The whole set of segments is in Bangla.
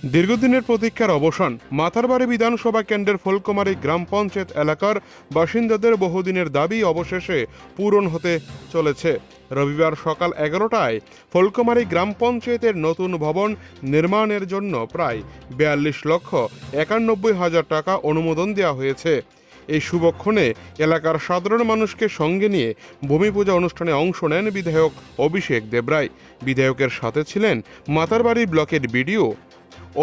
দীর্ঘদিনের প্রতীক্ষার অবসান। মাথারবাড়ি বিধানসভা কেন্দ্রের ফুলকুমারী গ্রাম পঞ্চায়েত এলাকার বাসিন্দাদের বহুদিনের দাবি অবশেষে পূরণ হতে চলেছে। রবিবার সকাল 11টায় ফুলকুমারী গ্রাম পঞ্চায়েতের নতুন ভবন নির্মাণের জন্য প্রায় 42,91,000 টাকা অনুমোদন দেওয়া হয়েছে। এই শুভক্ষণে এলাকার সাধারণ মানুষকে সঙ্গে নিয়ে ভূমি পূজা অনুষ্ঠানে অংশ নেন বিধায়ক অভিষেক দেবরায়। বিধায়কের সাথে ছিলেন মাতারবাড়ি ব্লকের বিডিও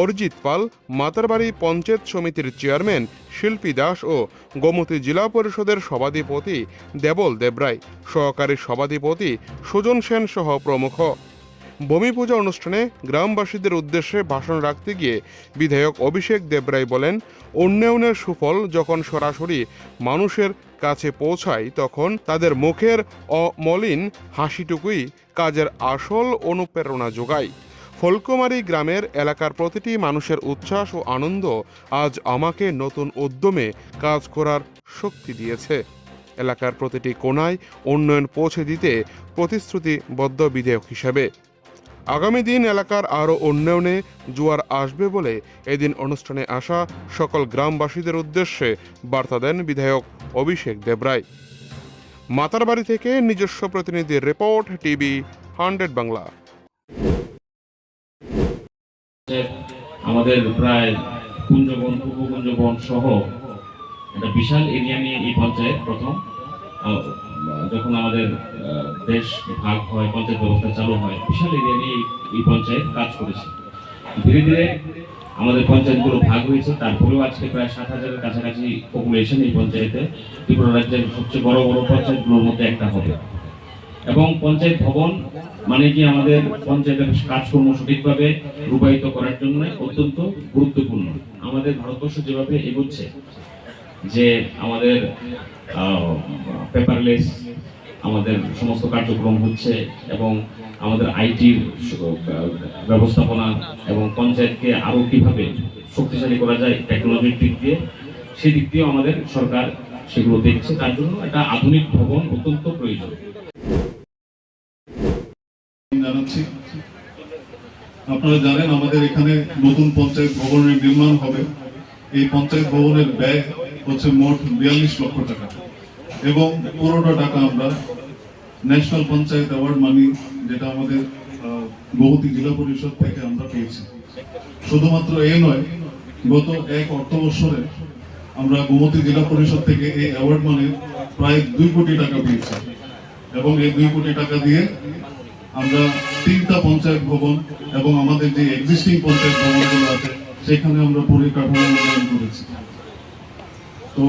অরিজিৎ পাল, মাতারবাড়ি পঞ্চায়েত সমিতির চেয়ারম্যান শিল্পী দাস ও গোমতী জেলা পরিষদের সভাধিপতি দেবল দেবরায়, সহকারী সভাধিপতি সুজন সেন সহ প্রমুখ। ভূমি পূজা অনুষ্ঠানে গ্রামবাসীদের উদ্দেশ্যে ভাষণ রাখতে গিয়ে বিধায়ক অভিষেক দেবরায় বলেন, উন্নয়নের সুফল যখন সরাসরি মানুষের কাছে পৌঁছায় তখন তাদের মুখের অমলিন হাসিটুকুই কাজের আসল অনুপ্রেরণা যোগায়। ফুলকুমারী গ্রামের এলাকার প্রতিটি মানুষের উচ্ছ্বাস ও আনন্দ আজ আমাকে নতুন উদ্যমে কাজ করার শক্তি দিয়েছে। এলাকার প্রতিটি কোণায় উন্নয়ন পৌঁছে দিতে প্রতিশ্রুতিবদ্ধ বিধায়ক হিসেবে। আগামী দিন এলাকার আরও উন্নয়নে জোয়ার আসবে বলে এদিন অনুষ্ঠানে আসা সকল গ্রামবাসীদের উদ্দেশ্যে বার্তা দেন বিধায়ক অভিষেক দেবরায়। মাতারবাড়ি থেকে নিজস্ব প্রতিনিধির রিপোর্ট, টিভি 100 বাংলা। আমাদের প্রায় কুঞ্জবন, উপকুঞ্জবন সহ একটা বিশাল এরিয়া নিয়ে এই পঞ্চায়েত প্রথম যখন আমাদের দেশ ভাগ হয়, পঞ্চায়েত ব্যবস্থা চালু হয়, বিশাল এরিয়া নিয়ে এই পঞ্চায়েত কাজ করেছে। ধীরে ধীরে আমাদের পঞ্চায়েতগুলো ভাগ হয়েছে, তারপরেও আজকে প্রায় 7,000-এর কাছাকাছি পপুলেশন এই পঞ্চায়েতে। ত্রিপুরা রাজ্যের সবচেয়ে বড় বড় পঞ্চায়েতগুলোর মধ্যে একটা হবে। এবং পঞ্চায়েত ভবন মানে কি আমাদের পঞ্চায়েতের কাজকর্ম সঠিকভাবে রূপায়িত করার জন্য অত্যন্ত গুরুত্বপূর্ণ। আমাদের ভারতবর্ষ যেভাবে এগোচ্ছে, যে আমাদের পেপারলেস আমাদের সমস্ত কার্যক্রম হচ্ছে এবং আমাদের আইটির ব্যবস্থাপনা এবং পঞ্চায়েতকে আরো কিভাবে শক্তিশালী করা যায় টেকনোলজির দিক দিয়ে, সেই দিক দিয়েও আমাদের সরকার সেগুলো দেখছে। তার জন্য একটা আধুনিক ভবন অত্যন্ত প্রয়োজন। জানাচ্ছি, আপনারা জানেন আমাদের এখানে নতুন পঞ্চায়েত ভবনের নির্মাণ হবে। এই পঞ্চায়েত ভবনের ব্যয় হচ্ছে মোট 42 লক্ষ টাকা এবং পুরোটা টাকা আমরা ন্যাশনাল পঞ্চায়েত অ্যাওয়ার্ড মানি, যেটা আমাদের গোমতী জেলা পরিষদ থেকে আমরা পেয়েছি। শুধুমাত্র এ নয়, গত এক অর্থবর্ষরে আমরা গোমতী জেলা পরিষদ থেকে এই অ্যাওয়ার্ড মানি প্রায় 2 কোটি টাকা পেয়েছি এবং এই 2 কোটি টাকা দিয়ে আমরা 3টা পঞ্চায়েত ভবন এবং আমাদের যে এক্সিস্টিং পঞ্চায়েত ভবনগুলো আছে সেখানে আমরা পরিকাঠামো উন্নয়ন করেছি। তো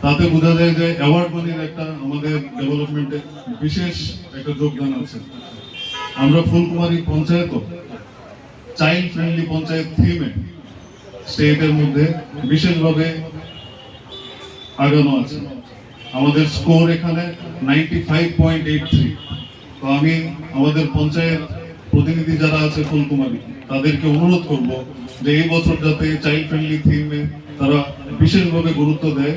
তাতে বোঝা যায় যে অ্যাওয়ার্ড মানির একটা আমাদের ডেভেলপমেন্টে বিশেষ একটা যোগদান আছে। আমরা ফুলকুমারী পঞ্চায়েত চাইল্ড ফ্রেন্ডলি পঞ্চায়েত থিমে স্টেটের মধ্যে বিশেষভাবে আগানো আছে। আমাদের স্কোর এখানে 95.83। তো আমি আমাদের পঞ্চায়েত প্রতিনিধি যারা আছে ফুলকুমারী, তাদেরকে অনুরোধ করব যে এই বছর যাতে চাইল্ড ফ্রেন্ডলি থিমে তারা বিশেষভাবে গুরুত্ব দেয়।